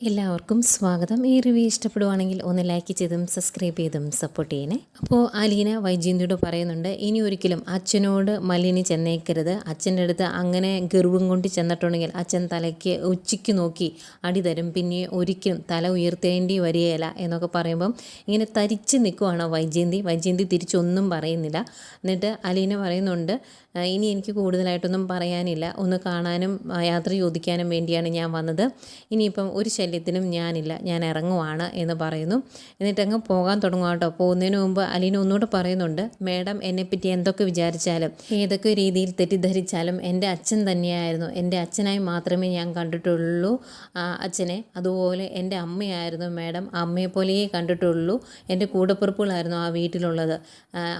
എല്ലാവർക്കും സ്വാഗതം. ഈ റിവ്യൂ ഇഷ്ടപ്പെടുവാണെങ്കിൽ ഒന്ന് ലൈക്ക് ചെയ്തും സബ്സ്ക്രൈബ് ചെയ്തും സപ്പോർട്ട് ചെയ്യണേ. അപ്പോൾ അലീന വൈജയന്തിയോട് പറയുന്നുണ്ട്, ഇനി ഒരിക്കലും അച്ഛനോട് മലിനി ചെന്നേക്കരുത്. അച്ഛൻ്റെ അടുത്ത് അങ്ങനെ ഗർവും കൊണ്ട് ചെന്നിട്ടുണ്ടെങ്കിൽ അച്ഛൻ തലയ്ക്ക് ഉച്ചയ്ക്ക് നോക്കി അടി തരും, പിന്നെ ഒരിക്കലും തല ഉയർത്തേണ്ടി വരികയില്ല എന്നൊക്കെ പറയുമ്പം ഇങ്ങനെ തരിച്ച് നിൽക്കുവാണ് വൈജയന്തി തിരിച്ചൊന്നും പറയുന്നില്ല. എന്നിട്ട് അലീന പറയുന്നുണ്ട്, ഇനി എനിക്ക് കൂടുതലായിട്ടൊന്നും പറയാനില്ല, ഒന്ന് കാണാനും യാത്ര ചോദിക്കാനും വേണ്ടിയാണ് ഞാൻ വന്നത്. ഇനിയിപ്പം ഒരു ശല്യത്തിനും ഞാനില്ല, ഞാൻ ഇറങ്ങുവാണ് എന്ന് പറയുന്നു. എന്നിട്ടങ്ങ് പോകാൻ തുടങ്ങുക കേട്ടോ. പോകുന്നതിന് മുമ്പ് അലീന ഒന്നുകൂടെ പറയുന്നുണ്ട്, മേഡം എന്നെപ്പറ്റി എന്തൊക്കെ വിചാരിച്ചാലും ഏതൊക്കെ രീതിയിൽ തെറ്റിദ്ധരിച്ചാലും എൻ്റെ അച്ഛൻ തന്നെയായിരുന്നു, എൻ്റെ അച്ഛനായി മാത്രമേ ഞാൻ കണ്ടിട്ടുള്ളൂ അച്ഛനെ. അതുപോലെ എൻ്റെ അമ്മയായിരുന്നു മേഡം, അമ്മയെപ്പോലെയേ കണ്ടിട്ടുള്ളൂ. എൻ്റെ കൂടപ്പിറപ്പുകളായിരുന്നു ആ വീട്ടിലുള്ളത്.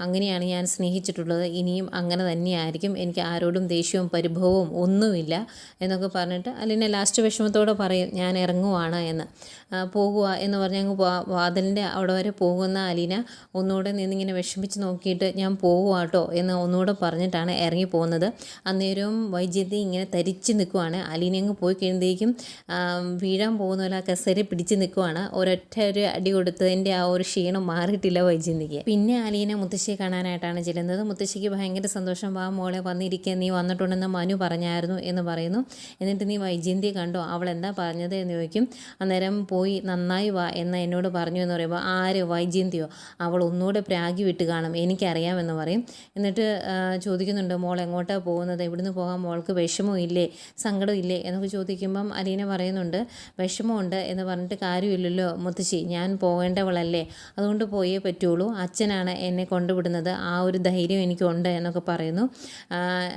അങ്ങനെയാണ് ഞാൻ സ്നേഹിച്ചിട്ടുള്ളത്. ഇനിയും അങ്ങനെ തന്നെയായിരിക്കും. എനിക്ക് ആരോടും ദേഷ്യവും പരിഭവവും ഒന്നുമില്ല എന്നൊക്കെ പറഞ്ഞിട്ട് അലീന ലാസ്റ്റ് വിഷമത്തോടെ പറയും, ഞാൻ ഇറങ്ങുവാണ് എന്ന്. പോകുക എന്ന് പറഞ്ഞ് അങ്ങ് വാതിലിൻ്റെ അവിടെ വരെ പോകുന്ന അലീന ഒന്നുകൂടെ നിന്നിങ്ങനെ വിഷമിച്ച് നോക്കിയിട്ട് ഞാൻ പോകുക കേട്ടോ എന്ന് ഒന്നുകൂടെ പറഞ്ഞിട്ടാണ് ഇറങ്ങി പോകുന്നത്. അന്നേരവും വൈജയന്തി ഇങ്ങനെ തരിച്ച് നിൽക്കുവാണ്. അലീന അങ്ങ് പോയി കഴിയുമ്പോഴേക്കും വീഴാൻ പോകുന്ന പോലെ കസേര പിടിച്ച് നിൽക്കുവാണ്. ഒരു അടി കൊടുത്തതിൻ്റെ ആ ഒരു ക്ഷീണം മാറിയിട്ടില്ല വൈജയന്തിക്ക്. പിന്നെ അലീന മുത്തശ്ശിയെ കാണാനായിട്ടാണ് ചെല്ലുന്നത്. മുത്തശ്ശിക്ക് ഭയങ്കര സന്തോഷം. വാ മോളെ വന്നിരിക്കുക, നീ വന്നിട്ടുണ്ടെന്ന് മനു പറഞ്ഞായിരുന്നു എന്ന് പറയുന്നു. എന്നിട്ട് നീ വൈജയന്തിയെ കണ്ടോ, അവൾ എന്താ പറഞ്ഞത് എന്ന് ചോദിക്കും. അന്നേരം പോയി നന്നായി വാ എന്ന് എന്നോട് പറഞ്ഞു എന്ന് പറയുമ്പോൾ, ആര്, വൈജയന്തിയോ? അവൾ ഒന്നുകൂടെ പ്രാഗി വിട്ട് കാണും, എനിക്കറിയാമെന്ന് പറയും. എന്നിട്ട് ചോദിക്കുന്നുണ്ട്, മോൾ എങ്ങോട്ടാണ് പോകുന്നത്, എവിടുന്ന് പോകാൻ മോൾക്ക് വിഷമവും ഇല്ലേ, സങ്കടം ഇല്ലേ എന്നൊക്കെ ചോദിക്കുമ്പം അലീന പറയുന്നുണ്ട്, വിഷമമുണ്ട് എന്ന് പറഞ്ഞിട്ട് കാര്യമില്ലല്ലോ മുത്തശ്ശി, ഞാൻ പോകേണ്ടവളല്ലേ, അതുകൊണ്ട് പോയേ പറ്റുള്ളൂ. അച്ഛനാണ് എന്നെ കൊണ്ടുവിടുന്നത്, ആ ഒരു ധൈര്യം എനിക്കുണ്ട് എന്നൊക്കെ പറയുന്നു.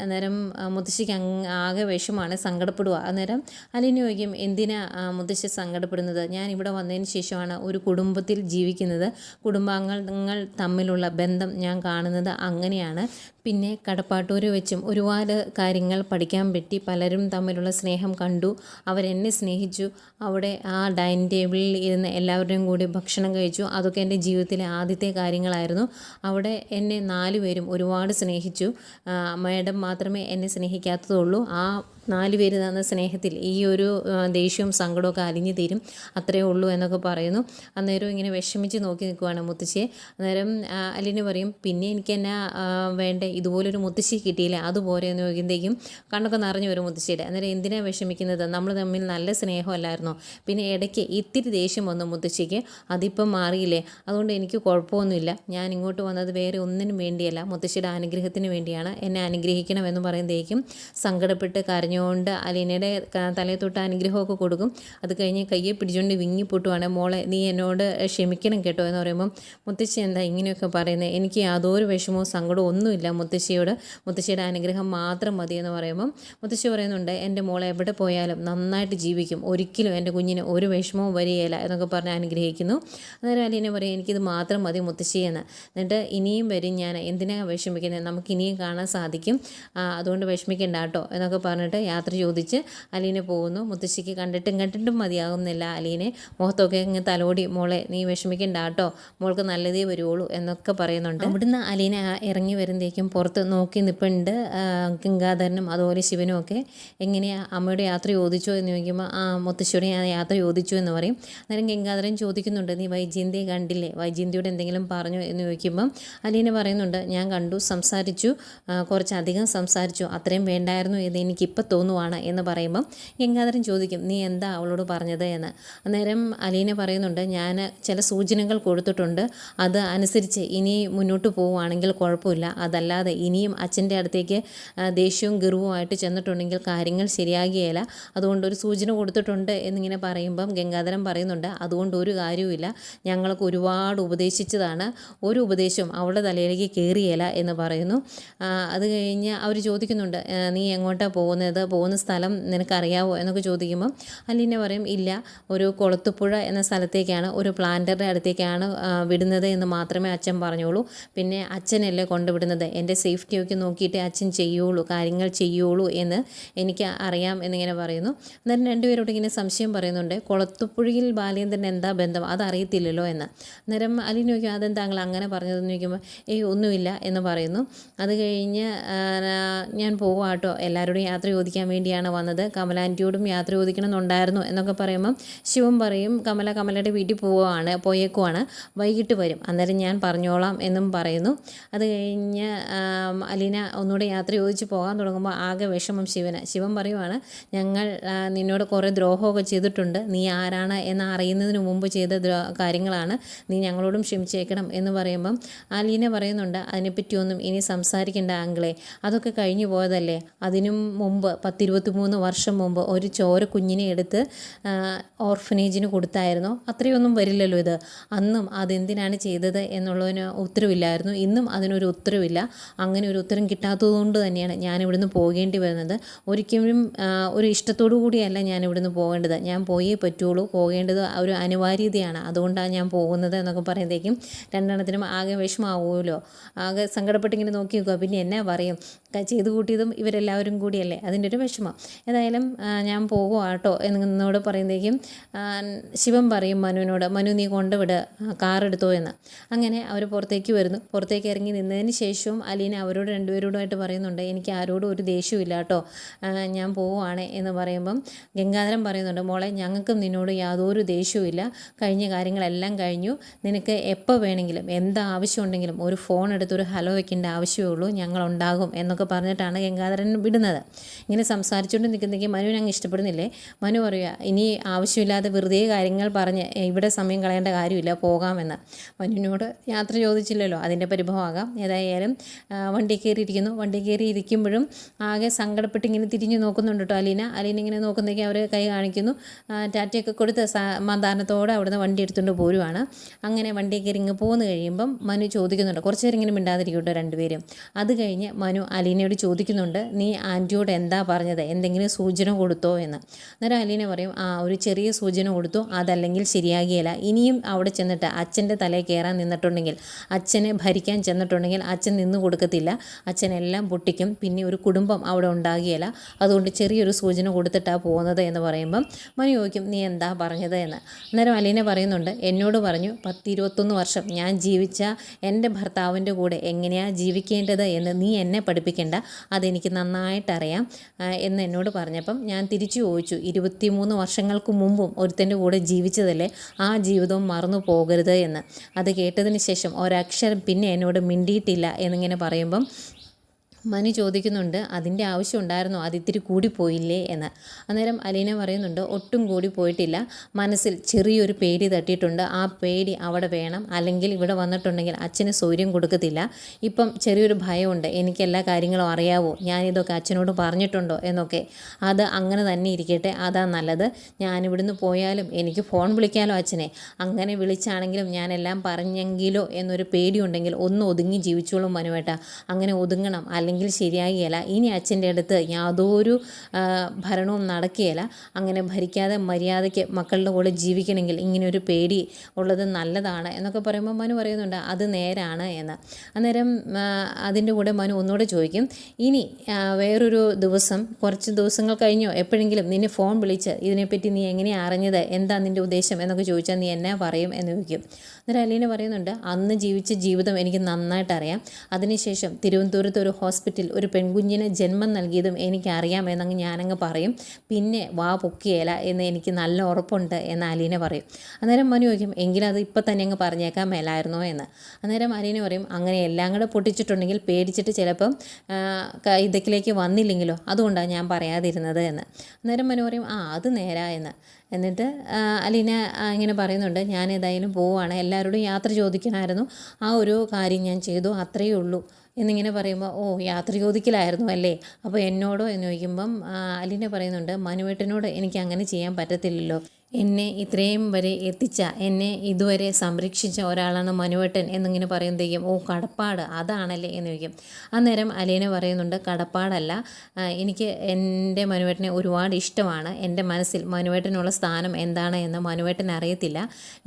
അന്നേരം മുത്തശ്ശിക്ക് ആകെ വിഷമമാണ്, സങ്കടപ്പെടുക. അന്നേരം അലീന ചോദിക്കും, എന്തിനാ മുത്തശ്ശി സങ്കടപ്പെടുന്നത്? ഞാൻ ഇവിടെ വന്നതിന് ശേഷമാണ് ഒരു കുടുംബത്തിൽ ജീവിക്കുന്നത്, കുടുംബാംഗങ്ങൾ തമ്മിലുള്ള ബന്ധം ഞാൻ കാണുന്നത് അങ്ങനെയാണ്. പിന്നെ കടപ്പാട്ടൂർ വെച്ചും ഒരുപാട് കാര്യങ്ങൾ പഠിക്കാൻ പറ്റി, പലരും തമ്മിലുള്ള സ്നേഹം കണ്ടു, അവരെന്നെ സ്നേഹിച്ചു. അവിടെ ആ ഡൈനിങ് ടേബിളിൽ ഇരുന്ന് എല്ലാവരുടെയും കൂടി ഭക്ഷണം കഴിച്ചു. അതൊക്കെ എൻ്റെ ജീവിതത്തിലെ ആദ്യത്തെ കാര്യങ്ങളായിരുന്നു. അവിടെ എന്നെ 4 പേരും ഒരുപാട് സ്നേഹിച്ചു. മേഡം മാത്രമേ എന്നെ സ്നേഹിക്കാത്തതുള്ളൂ. ആ 4 പേര് തന്ന സ്നേഹത്തിൽ ഈ ഒരു ദേഷ്യവും സങ്കടമൊക്കെ അലിഞ്ഞു തീരും, അത്രയേ ഉള്ളൂ എന്നൊക്കെ പറയുന്നു. അന്നേരം ഇങ്ങനെ വിഷമിച്ച് നോക്കി നിൽക്കുവാണ് മുത്തശ്ശിയെ. അന്നേരം അലീന പറയും, പിന്നെ എനിക്ക് എന്നാ വേണ്ടേ, ഇതുപോലൊരു മുത്തശ്ശി കിട്ടിയില്ലേ, അതുപോലെ എന്ന് ചോദിക്കുമ്പോഴേക്കും കണ്ണൊക്കെ നിറഞ്ഞു വരും മുത്തശ്ശിയുടെ. അന്നേരം എന്തിനാണ് വിഷമിക്കുന്നത്, നമ്മൾ തമ്മിൽ നല്ല സ്നേഹമല്ലായിരുന്നോ, പിന്നെ ഇടയ്ക്ക് ഇത്തിരി ദേഷ്യം വന്നു മുത്തശ്ശിക്ക്, അതിപ്പം മാറിയില്ലേ, അതുകൊണ്ട് എനിക്ക് കുഴപ്പമൊന്നുമില്ല. ഞാൻ ഇങ്ങോട്ട് വന്നത് വേറെ ഒന്നിനും വേണ്ടിയല്ല, മുത്തശ്ശിയുടെ അനുഗ്രഹത്തിന് വേണ്ടിയാണ്, എന്നെ അനുഗ്രഹിക്കണമെന്ന് പറയുമ്പോഴേക്കും സങ്കടപ്പെട്ട് കരഞ്ഞുകൊണ്ട് അലീനയുടെ തലയിൽ തൊട്ട് അനുഗ്രഹമൊക്കെ കൊടുക്കും. അത് കഴിഞ്ഞ് കയ്യെ പിടിച്ചുകൊണ്ട് വിങ്ങിപ്പൊട്ടുവാണ്, മോളെ നീ എന്നോട് ക്ഷമിക്കണം കേട്ടോ എന്ന് പറയുമ്പം, മുത്തശ്ശി എന്താ ഇങ്ങനെയൊക്കെ പറയുന്നത്, എനിക്ക് യാതൊരു വിഷമവും സങ്കടവും ഒന്നുമില്ല മുത്തശ്ശിയുടെ അനുഗ്രഹം മാത്രം മതി എന്ന് പറയുമ്പം മുത്തശ്ശി പറയുന്നുണ്ട്, എൻ്റെ മോളെ എവിടെ പോയാലും നന്നായിട്ട് ജീവിക്കും, ഒരിക്കലും എൻ്റെ കുഞ്ഞിന് ഒരു വിഷമവും വരികയില്ല എന്നൊക്കെ പറഞ്ഞ് അനുഗ്രഹിക്കുന്നു. അന്നേരം അലീന പറയും, എനിക്കിത് മാത്രം മതി മുത്തശ്ശി എന്ന്. എന്നിട്ട് ഇനിയും വരും, ഞാൻ എന്തിനാണ് വിഷമിക്കുന്നത്, നമുക്ക് ഇനിയും കാണാൻ സാധിക്കും, അതുകൊണ്ട് വിഷമിക്കേണ്ട കേട്ടോ എന്നൊക്കെ പറഞ്ഞിട്ട് യാത്ര ചോദിച്ച് അലീന പോകുന്നു. മുത്തശ്ശിക്ക് കണ്ടിട്ടും മതിയാകുന്നില്ല അലീനെ. മുഖത്തൊക്കെ ഇങ്ങ് തലോടി, മോളെ നീ വിഷമിക്കണ്ട കേട്ടോ, മോൾക്ക് നല്ലതേ വരുള്ളൂ എന്നൊക്കെ പറയുന്നുണ്ട്. അവിടുന്ന് അലീന ഇറങ്ങി വരുമ്പോഴേക്കും പുറത്ത് നോക്കി നിൽപ്പുണ്ട് ഗംഗാധരനും അതുപോലെ ശിവനും ഒക്കെ. എങ്ങനെയാണ് അമ്മയുടെ യാത്ര ചോദിച്ചോ എന്ന് ചോദിക്കുമ്പോൾ, മുത്തശ്ശിയുടെ യാത്ര ചോദിച്ചു എന്ന് പറയും. അന്നേരം ഗംഗാധരൻ ചോദിക്കുന്നുണ്ട്, നീ വൈജയന്തിയെ കണ്ടില്ലേ, വൈജയന്തിയോട് എന്തെങ്കിലും പറഞ്ഞു എന്ന് ചോദിക്കുമ്പം അലീന പറയുന്നുണ്ട്, ഞാൻ കണ്ടു, സംസാരിച്ചു, കുറച്ചധികം സംസാരിച്ചു, അത്രയും വേണ്ടായിരുന്നു എന്ന് എനിക്കിപ്പോൾ തോന്നുവാണ് എന്ന് പറയുമ്പം ഗംഗാധരൻ ചോദിക്കും, നീ എന്താ അവളോട് പറഞ്ഞത് എന്ന്. അന്നേരം അലീന പറയുന്നുണ്ട്, ഞാൻ ചില സൂചനകൾ കൊടുത്തിട്ടുണ്ട്, അത് അനുസരിച്ച് ഇനി മുന്നോട്ട് പോവുകയാണെങ്കിൽ കുഴപ്പമില്ല, അതല്ലാതെ ഇനിയും അച്ഛൻ്റെ അടുത്തേക്ക് ദേഷ്യവും ഗർവുമായിട്ട് ചെന്നിട്ടുണ്ടെങ്കിൽ കാര്യങ്ങൾ ശരിയാകുകയില്ല, അതുകൊണ്ട് ഒരു സൂചന കൊടുത്തിട്ടുണ്ട് എന്നിങ്ങനെ പറയുമ്പം ഗംഗാധരൻ പറയുന്നുണ്ട്, അതുകൊണ്ട് ഒരു കാര്യവുമില്ല, ഞങ്ങൾക്ക് ഒരുപാട് ഉപദേശിച്ചതാണ്, ഒരു ഉപദേശവും അവളുടെ തലയിലേക്ക് കയറിയില്ല എന്ന് പറയുന്നു. അത് കഴിഞ്ഞ് അവർ ചോദിക്കുന്നുണ്ട്, നീ എങ്ങോട്ടാണ് പോകുന്ന സ്ഥലം നിനക്കറിയാവോ എന്നൊക്കെ ചോദിക്കുമ്പം അലീന പറയും, ഇല്ല, ഒരു കൊളത്തുപുഴ എന്ന സ്ഥലത്തേക്കാണ്, ഒരു പ്ലാന്ററുടെ അടുത്തേക്കാണ് വിടുന്നത് എന്ന് മാത്രമേ അച്ഛൻ പറഞ്ഞോളൂ, പിന്നെ അച്ഛനല്ലേ കൊണ്ടുവിടുന്നത്, എൻ്റെ എൻ്റെ സേഫ്റ്റിയൊക്കെ നോക്കിയിട്ട് അച്ഛൻ ചെയ്യുള്ളൂ, കാര്യങ്ങൾ ചെയ്യുള്ളൂ എന്ന് എനിക്ക് അറിയാം എന്നിങ്ങനെ പറയുന്നു. അന്നേരം രണ്ടുപേരോട് ഇങ്ങനെ സംശയം പറയുന്നുണ്ട്, കുളത്തുപുഴയിൽ ബാലേന്ദ്രൻ എന്താ ബന്ധം, അതറിയത്തില്ലല്ലോ എന്ന്. അന്നേരം അലീന ചോദിക്കും, അതെന്താ താങ്കൾ അങ്ങനെ പറഞ്ഞതെന്ന് ചോദിക്കുമ്പോൾ ഒന്നുമില്ല എന്ന് പറയുന്നു. അത് കഴിഞ്ഞ് ഞാൻ പോവാട്ടോ, എല്ലാവരോടും യാത്ര ചോദിക്കാൻ വേണ്ടിയാണ് വന്നത്, കമലാൻറ്റിയോടും യാത്ര ചോദിക്കണമെന്നുണ്ടായിരുന്നു എന്നൊക്കെ പറയുമ്പം ശിവൻ പറയും, കമലയുടെ വീട്ടിൽ പോയേക്കുവാണ്, വൈകിട്ട് വരും, അന്നേരം ഞാൻ പറഞ്ഞോളാം എന്നും പറയുന്നു. അത് കഴിഞ്ഞ് അലീന ഒന്നുകൂടെ യാത്ര ചോദിച്ച് പോകാൻ തുടങ്ങുമ്പോൾ ആകെ വിഷമം ശിവൻ പറയുവാണ്, ഞങ്ങൾ നിന്നോട് കുറേ ദ്രോഹമൊക്കെ ചെയ്തിട്ടുണ്ട്, നീ ആരാണ് എന്ന് അറിയുന്നതിന് മുമ്പ് ചെയ്ത കാര്യങ്ങളാണ്, നീ ഞങ്ങളോടും ക്ഷമിച്ചേക്കണം എന്ന് പറയുമ്പം അലീന പറയുന്നുണ്ട്, അതിനെപ്പറ്റിയൊന്നും ഇനി സംസാരിക്കേണ്ട ആങ്കിളെ, അതൊക്കെ കഴിഞ്ഞു പോയതല്ലേ. അതിനും മുമ്പ് 10-23 വർഷം മുമ്പ് ഒരു ചോര കുഞ്ഞിനെ എടുത്ത് ഓർഫനേജിന് കൊടുത്തായിരുന്നു, അത്രയൊന്നും വരില്ലല്ലോ ഇത്. അന്നും അതെന്തിനാണ് ചെയ്തത് എന്നുള്ളതിന് ഉത്തരവില്ലായിരുന്നു, ഇന്നും അതിനൊരു ഉത്തരവില്ല. അങ്ങനെ ഒരു ഉത്തരം കിട്ടാത്തതുകൊണ്ട് തന്നെയാണ് ഞാനിവിടുന്ന് പോകേണ്ടി വരുന്നത്. ഒരിക്കലും ഒരു ഇഷ്ടത്തോടു കൂടിയല്ല ഞാനിവിടുന്ന് പോകേണ്ടത്, ഞാൻ പോയേ പറ്റുള്ളൂ, പോകേണ്ടത് ഒരു അനിവാര്യതയാണ്, അതുകൊണ്ടാണ് ഞാൻ പോകുന്നത് എന്നൊക്കെ പറയുമ്പോഴേക്കും രണ്ടെണ്ണത്തിനും ആകെ വിഷമാവുമല്ലോ. ആകെ സങ്കടപ്പെട്ടിങ്ങനെ നോക്കി നിൽക്കുക, പിന്നെ എന്നാ പറയും, ചെയ്തു കൂട്ടിയതും ഇവരെല്ലാവരും കൂടിയല്ലേ, അതിൻ്റെ ഒരു വിഷമം. ഏതായാലും ഞാൻ പോകുവാട്ടോ എന്നോട് പറയുമ്പോഴേക്കും ശിവൻ പറയും മനുവിനോട്, മനു നീ കൊണ്ടുവിട്, കാറെടുത്തോ എന്ന്. അങ്ങനെ അവർ പുറത്തേക്ക് വരുന്നു. പുറത്തേക്ക് ഇറങ്ങി നിന്നതിന് ശേഷവും അലീന അവരോട് രണ്ടുപേരോടുമായിട്ട് പറയുന്നുണ്ട്, എനിക്ക് ആരോടും ഒരു ദേഷ്യമില്ല കേട്ടോ, ഞാൻ പോവുകയാണ് എന്ന് പറയുമ്പം ഗംഗാധരൻ പറയുന്നുണ്ട്, മോളെ ഞങ്ങൾക്കും നിന്നോട് യാതൊരു ദേഷ്യവുമില്ല, കഴിഞ്ഞ കാര്യങ്ങളെല്ലാം കഴിഞ്ഞു, നിനക്ക് എപ്പോൾ വേണമെങ്കിലും എന്താവശ്യമുണ്ടെങ്കിലും ഒരു ഫോൺ എടുത്ത് ഒരു ഹലോ വയ്ക്കേണ്ട ആവശ്യമേ ഉള്ളൂ, ഞങ്ങളുണ്ടാകും എന്നൊക്കെ പറഞ്ഞിട്ടാണ് ഗംഗാധരൻ വിടുന്നത്. ഇങ്ങനെ സംസാരിച്ചുകൊണ്ട് നിൽക്കുന്നെങ്കിൽ മനുവിന് അങ്ങ് ഇഷ്ടപ്പെടുന്നില്ലേ. മനു പറയുക, ഇനി ആവശ്യമില്ലാതെ വെറുതെ കാര്യങ്ങൾ പറഞ്ഞ് ഇവിടെ സമയം കളയേണ്ട കാര്യമില്ല, പോകാമെന്ന്. മനുവിനോട് യാത്ര ചോദിച്ചില്ലല്ലോ, അതിൻ്റെ പരിഭവമാകാം. ഏതായാലും വണ്ടി കയറി ഇരിക്കുമ്പോഴും ആകെ സങ്കടപ്പെട്ട് ഇങ്ങനെ തിരിഞ്ഞു നോക്കുന്നുണ്ട് കേട്ടോ അലീന ഇങ്ങനെ നോക്കുന്നതൊക്കെ അവർ കൈ കാണിക്കുന്നു, ടാറ്റയൊക്കെ കൊടുത്ത് സമാധാനത്തോടെ അവിടുന്ന് വണ്ടി എടുത്തുകൊണ്ട് പോരുവാണ്. അങ്ങനെ വണ്ടി കയറി ഇങ്ങ് പോന്ന് കഴിയുമ്പം മനു ചോദിക്കുന്നുണ്ട്, കുറച്ച് നേരം ഇങ്ങനെ മിണ്ടാതിരിക്കട്ടോ രണ്ടുപേരും. അത് കഴിഞ്ഞ് മനു അലീനയോട് ചോദിക്കുന്നുണ്ട്, നീ ആൻറ്റിയോട് എന്താ പറഞ്ഞത്, എന്തെങ്കിലും സൂചന കൊടുത്തോ എന്ന്. അന്നേരം അലീന പറയും, ഒരു ചെറിയ സൂചന കൊടുത്തു, അതല്ലെങ്കിൽ ശരിയാകിയല്ല, ഇനിയും അവിടെ ചെന്നിട്ട് അച്ഛൻ്റെ തലയിൽ കയറാൻ നിന്നിട്ടുണ്ടെങ്കിൽ, അച്ഛനെ ഭരിക്കാൻ ചെന്നിട്ടുണ്ടെങ്കിൽ അച്ഛൻ നിന്ന് കൊടുക്കത്തില്ല, അച്ഛനെല്ലാം പൊട്ടിക്കും, പിന്നെ ഒരു കുടുംബം അവിടെ ഉണ്ടാകുകയില്ല, അതുകൊണ്ട് ചെറിയൊരു സൂചന കൊടുത്തിട്ടാണ് പോകുന്നത് എന്ന് പറയുമ്പം മനു ചോദിക്കും, നീ എന്താ പറഞ്ഞത് എന്ന്. അന്നേരം അലീന പറയുന്നുണ്ട്, എന്നോട് പറഞ്ഞു 10-21 വർഷം ഞാൻ ജീവിച്ച എൻ്റെ ഭർത്താവിൻ്റെ കൂടെ എങ്ങനെയാണ് ജീവിക്കേണ്ടത് എന്ന് നീ എന്നെ പഠിപ്പിക്കേണ്ട, അതെനിക്ക് നന്നായിട്ടറിയാം എന്ന് എന്നോട് പറഞ്ഞപ്പം ഞാൻ തിരിച്ചു ചോദിച്ചു, 23 വർഷങ്ങൾക്ക് മുമ്പും ഒരുത്തൻ്റെ കൂടെ ജീവിച്ചതല്ലേ, ആ ജീവിതവും മറന്നു പോകരുത് എന്ന്. അത് കേട്ടതിന് ശേഷം ഒരക്ഷരം പിന്നെ എന്നോട് മിണ്ടിയിട്ടില്ല എന്നിങ്ങനെ പറയുമ്പം മനു ചോദിക്കുന്നുണ്ട്, അതിൻ്റെ ആവശ്യം ഉണ്ടായിരുന്നോ, അതിത്തിരി കൂടിപ്പോയില്ലേ എന്ന്. അന്നേരം അലീന പറയുന്നുണ്ട്, ഒട്ടും കൂടി പോയിട്ടില്ല, മനസ്സിൽ ചെറിയൊരു പേടി തട്ടിയിട്ടുണ്ട്, ആ പേടി അവിടെ വേണം, അല്ലെങ്കിൽ ഇവിടെ വന്നിട്ടുണ്ടെങ്കിൽ അച്ഛന് സൗകര്യം കൊടുക്കത്തില്ല. ഇപ്പം ചെറിയൊരു ഭയമുണ്ട്, എനിക്ക് എല്ലാ കാര്യങ്ങളും അറിയാവോ, ഞാനിതൊക്കെ അച്ഛനോട് പറഞ്ഞിട്ടുണ്ടോ എന്നൊക്കെ. അത് അങ്ങനെ തന്നെ ഇരിക്കട്ടെ, അതാ നല്ലത്. ഞാനിവിടുന്ന് പോയാലും എനിക്ക് ഫോൺ വിളിക്കാമല്ലോ അച്ഛനെ, അങ്ങനെ വിളിച്ചാണെങ്കിലും ഞാനെല്ലാം പറഞ്ഞെങ്കിലോ എന്നൊരു പേടിയുണ്ടെങ്കിൽ ഒന്ന് ഒതുങ്ങി ജീവിച്ചോളും മനുവേട്ട, അങ്ങനെ ഒതുങ്ങണം, അല്ലെങ്കിൽ ശരിയാകിയല്ല. ഇനി അച്ഛൻ്റെ അടുത്ത് യാതൊരു ഭരണവും നടക്കുകയില്ല, അങ്ങനെ ഭരിക്കാതെ മര്യാദയ്ക്ക് മക്കളുടെ കൂടെ ജീവിക്കണമെങ്കിൽ ഇങ്ങനെയൊരു പേടി ഉള്ളത് നല്ലതാണ് എന്നൊക്കെ പറയുമ്പോൾ മനു പറയുന്നുണ്ട്, അത് നേരാണ് എന്ന്. അന്നേരം അതിൻ്റെ കൂടെ മനു ഒന്നുകൂടെ ചോദിക്കും, ഇനി വേറൊരു ദിവസം, കുറച്ച് ദിവസങ്ങൾ കഴിഞ്ഞോ എപ്പോഴെങ്കിലും നിന്നെ ഫോൺ വിളിച്ച് ഇതിനെപ്പറ്റി നീ എങ്ങനെയാണ് അറിഞ്ഞത്, എന്താ നിൻ്റെ ഉദ്ദേശം എന്നൊക്കെ ചോദിച്ചാൽ നീ എന്നാ പറയും എന്ന് ചോദിക്കും. അന്നേരം അലീന പറയുന്നുണ്ട്, അന്ന് ജീവിച്ച ജീവിതം എനിക്ക് നന്നായിട്ടറിയാം, അതിനുശേഷം തിരുവനന്തപുരത്ത് ഒരു ഹോസ്പിറ്റൽ ഒരു പെൺകുഞ്ഞിന് ജന്മം നൽകിയതും എനിക്കറിയാം എന്നങ്ങ് ഞാനങ്ങ് പറയും, പിന്നെ വാ പൊക്കിയേല എന്ന് എനിക്ക് നല്ല ഉറപ്പുണ്ട് എന്ന് അലീന പറയും. അന്നേരം മനു ചോദിക്കും, എങ്കിലും അത് ഇപ്പം തന്നെ അങ്ങ് പറഞ്ഞേക്കാൻ മേലായിരുന്നോ എന്ന്. അന്നേരം അലീന പറയും, അങ്ങനെ എല്ലാം കൂടെ പൊട്ടിച്ചിട്ടുണ്ടെങ്കിൽ പേടിച്ചിട്ട് ചിലപ്പം ഇതൊക്കിലേക്ക് വന്നില്ലെങ്കിലോ, അതുകൊണ്ടാണ് ഞാൻ പറയാതിരുന്നത് എന്ന്. അന്നേരം മനു പറയും, അത് നേരാ എന്ന്. എന്നിട്ട് അലീന ഇങ്ങനെ പറയുന്നുണ്ട്, ഞാൻ ഏതായാലും പോവുകയാണ്, എല്ലാവരോടും യാത്ര ചോദിക്കണമായിരുന്നു, ആ ഒരു കാര്യം ഞാൻ ചെയ്തു, അത്രയേ ഉള്ളൂ എന്നിങ്ങനെ പറയുമ്പോൾ, യാത്ര ചോദിക്കലായിരുന്നു അല്ലേ, അപ്പോൾ എന്നോടോ എന്ന് ചോദിക്കുമ്പം അലീന പറയുന്നുണ്ട്, മനുവേട്ടനോട് എനിക്ക് അങ്ങനെ ചെയ്യാൻ പറ്റത്തില്ലല്ലോ, എന്നെ ഇത്രയും വരെ എത്തിച്ച, എന്നെ ഇതുവരെ സംരക്ഷിച്ച ഒരാളാണ് മനുവേട്ടൻ എന്നിങ്ങനെ പറയുമ്പോഴത്തേക്കും ഓ കടപ്പാട് അതാണല്ലേ എന്ന് ചോദിക്കും. അന്നേരം അലീന പറയുന്നുണ്ട് കടപ്പാടല്ല, എനിക്ക് എൻ്റെ മനുവേട്ടനെ ഒരുപാട് ഇഷ്ടമാണ്. എൻ്റെ മനസ്സിൽ മനുവേട്ടനുള്ള സ്ഥാനം എന്താണ് എന്ന് മനുവേട്ടൻ അറിയത്തില്ല.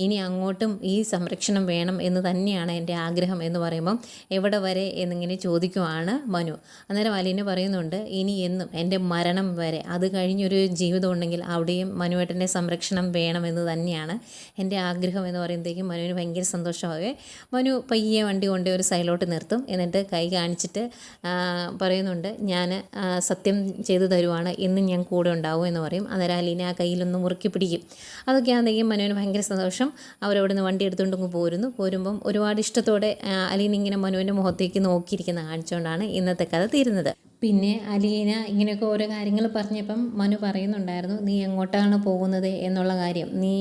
ഇനി അങ്ങോട്ടും ഈ സംരക്ഷണം വേണം എന്ന് തന്നെയാണ് എൻ്റെ ആഗ്രഹം എന്ന് പറയുമ്പം എവിടെ വരെ എന്നിങ്ങനെ ചോദിക്കുവാണ് മനു. അന്നേരം അലീന പറയുന്നുണ്ട് ഇനി എന്നും എൻ്റെ മരണം വരെ, അത് കഴിഞ്ഞൊരു ജീവിതം ഉണ്ടെങ്കിൽ അവിടെയും മനുവേട്ടൻ്റെ സംരക്ഷണം വേണമെന്ന് തന്നെയാണ് എൻ്റെ ആഗ്രഹം എന്ന് പറയുമ്പോഴത്തേക്കും മനുവിന് ഭയങ്കര സന്തോഷമാവേ. മനു പയ്യെ വണ്ടി കൊണ്ട് ഒരു സൈഡിലോട്ട് നിർത്തും. എന്നിട്ട് കൈ കാണിച്ചിട്ട് പറയുന്നുണ്ട് ഞാൻ സത്യം ചെയ്തു തരുവാണ്, ഇന്നും ഞാൻ കൂടെ ഉണ്ടാവും എന്ന് പറയും. അന്നേരം അലീന ആ കയ്യിലൊന്ന് മുറുക്കി പിടിക്കും. അതൊക്കെ ആണെങ്കിലും മനുവിന് ഭയങ്കര സന്തോഷം. അവരവിടെ നിന്ന് വണ്ടി എടുത്തുകൊണ്ട് പോരുമ്പം ഒരുപാട് ഇഷ്ടത്തോടെ അലീന ഇങ്ങനെ മനുവിൻ്റെ മുഖത്തേക്ക് നോക്കിയിരിക്കുന്ന കാണിച്ചുകൊണ്ടാണ് ഇന്നത്തെ കഥ തീരുന്നത്. പിന്നെ അലീന ഇങ്ങനെയൊക്കെ ഓരോ കാര്യങ്ങൾ പറഞ്ഞപ്പം മനു പറയുന്നുണ്ടായിരുന്നു നീ എങ്ങോട്ടാണ് പോകുന്നത് എന്നുള്ള കാര്യം, നീ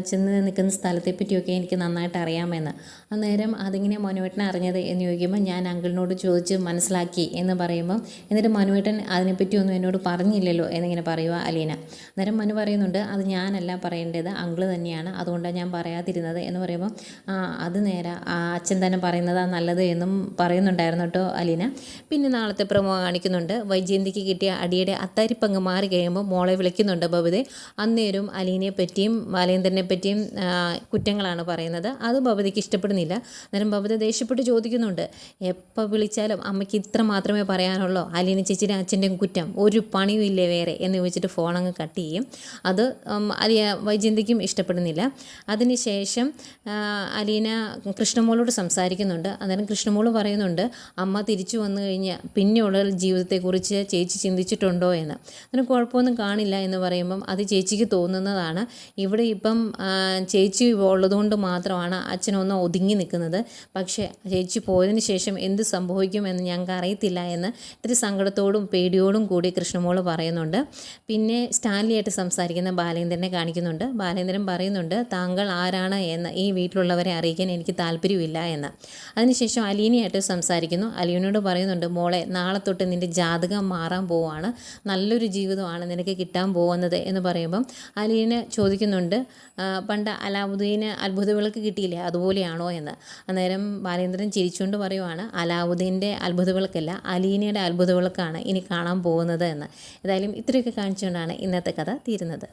ചെന്ന് നിൽക്കുന്ന സ്ഥലത്തെ പറ്റിയൊക്കെ എനിക്ക് നന്നായിട്ട് അറിയാമെന്ന്. അന്നേരം അതിങ്ങനെ മനുവേട്ടൻ അറിഞ്ഞത് എന്ന് ചോദിക്കുമ്പോൾ ഞാൻ അങ്കിളിനോട് ചോദിച്ച് മനസ്സിലാക്കി എന്ന് പറയുമ്പം എന്നിട്ട് മനുവേട്ടൻ അതിനെപ്പറ്റിയൊന്നും എന്നോട് പറഞ്ഞില്ലല്ലോ എന്നിങ്ങനെ പറയുക അലീന. അന്നേരം മനു പറയുന്നുണ്ട് അത് ഞാനല്ല പറയേണ്ടത്, അങ്കിള് തന്നെയാണ്, അതുകൊണ്ടാണ് ഞാൻ പറയാതിരുന്നത് എന്ന് പറയുമ്പം അത് നേരെ അച്ഛൻ തന്നെ പറയുന്നതാണ് നല്ലത് എന്നും പറയുന്നുണ്ടായിരുന്നു കേട്ടോ അലീന. പിന്നെ നാളത്തെ പ്രമോ കാണിക്കുന്നുണ്ട്. വൈജയന്തിക്ക് കിട്ടിയ അടിയുടെ അത്താരിപ്പങ്ങ് മാറി കഴിയുമ്പോൾ മോളെ വിളിക്കുന്നുണ്ട് ബബിതെ. അന്നേരം അലീനയെ പറ്റിയും ബാലേന്ദ്രനെ പറ്റിയും കുറ്റങ്ങളാണ് പറയുന്നത്. അത് ബബിതയ്ക്ക് ഇഷ്ടപ്പെടുന്നില്ല. അന്നേരം ബബിത ദേഷ്യപ്പെട്ട് ചോദിക്കുന്നുണ്ട് എപ്പോൾ വിളിച്ചാലും അമ്മയ്ക്ക് ഇത്ര മാത്രമേ പറയാനുള്ളൂ, അലീന ചേച്ചിയുടെ അച്ഛൻ്റെയും കുറ്റം ഒരു പണിയും ഇല്ലേ വേറെ എന്ന് ചോദിച്ചിട്ട് ഫോൺ അങ്ങ് കട്ട് ചെയ്യും. അത് വൈജയന്തിക്കും ഇഷ്ടപ്പെടുന്നില്ല. അതിനുശേഷം അലീന കൃഷ്ണമോളോട് സംസാരിക്കുന്നുണ്ട്. അന്നേരം കൃഷ്ണമോൾ പറയുന്നുണ്ട് അമ്മ തിരിച്ചു വന്നു കഴിഞ്ഞാൽ പിന്നെയുള്ള ജീവിതത്തെക്കുറിച്ച് ചേച്ചി ചിന്തിച്ചിട്ടുണ്ടോ എന്ന്. അതിന് കുഴപ്പമൊന്നും കാണില്ല എന്ന് പറയുമ്പം അത് ചേച്ചിക്ക് തോന്നുന്നതാണ്. ഇവിടെ ഇപ്പം ചേച്ചി ഉള്ളതുകൊണ്ട് മാത്രമാണ് അച്ഛനൊന്ന് ഒതുങ്ങി നിൽക്കുന്നത്. പക്ഷേ ചേച്ചി പോയതിന് ശേഷം എന്ത് സംഭവിക്കുമെന്ന് ഞങ്ങൾക്ക് അറിയത്തില്ല എന്ന് ഇത്തിരി സങ്കടത്തോടും പേടിയോടും കൂടി കൃഷ്ണമോൾ പറയുന്നുണ്ട്. പിന്നെ സ്റ്റാൻലിയായിട്ട് സംസാരിക്കുന്ന ബാലേന്ദ്രനെ കാണിക്കുന്നുണ്ട്. ബാലേന്ദ്രൻ പറയുന്നുണ്ട് താങ്കൾ ആരാണ് എന്ന് ഈ വീട്ടിലുള്ളവരെ അറിയിക്കാൻ എനിക്ക് താല്പര്യമില്ല എന്ന്. അതിനുശേഷം അലീനയായിട്ട് സംസാരിക്കുന്നു. അലീനയോട് പറയുന്നുണ്ട് മോളെ നാളെ തൊട്ട് നിൻ്റെ ജാതകം മാറാൻ പോവാണ്, നല്ലൊരു ജീവിതമാണ് നിനക്ക് കിട്ടാൻ പോകുന്നത് എന്ന് പറയുമ്പം അലീന ചോദിക്കുന്നുണ്ട് പണ്ട് അലാവുദ്ദീന് അത്ഭുത വിളക്ക് കിട്ടിയില്ലേ അതുപോലെയാണോ എന്ന്. അന്നേരം ബാലേന്ദ്രൻ ചിരിച്ചുകൊണ്ട് പറയുവാണ് അലാവുദ്ദീൻ്റെ അത്ഭുത വിളക്കല്ല, അലീനയുടെ അത്ഭുത വിളക്കാണ് ഇനി കാണാൻ പോകുന്നത് എന്ന്. ഏതായാലും ഇത്രയൊക്കെ കാണിച്ചുകൊണ്ടാണ് ഇന്നത്തെ കഥ തീരുന്നത്.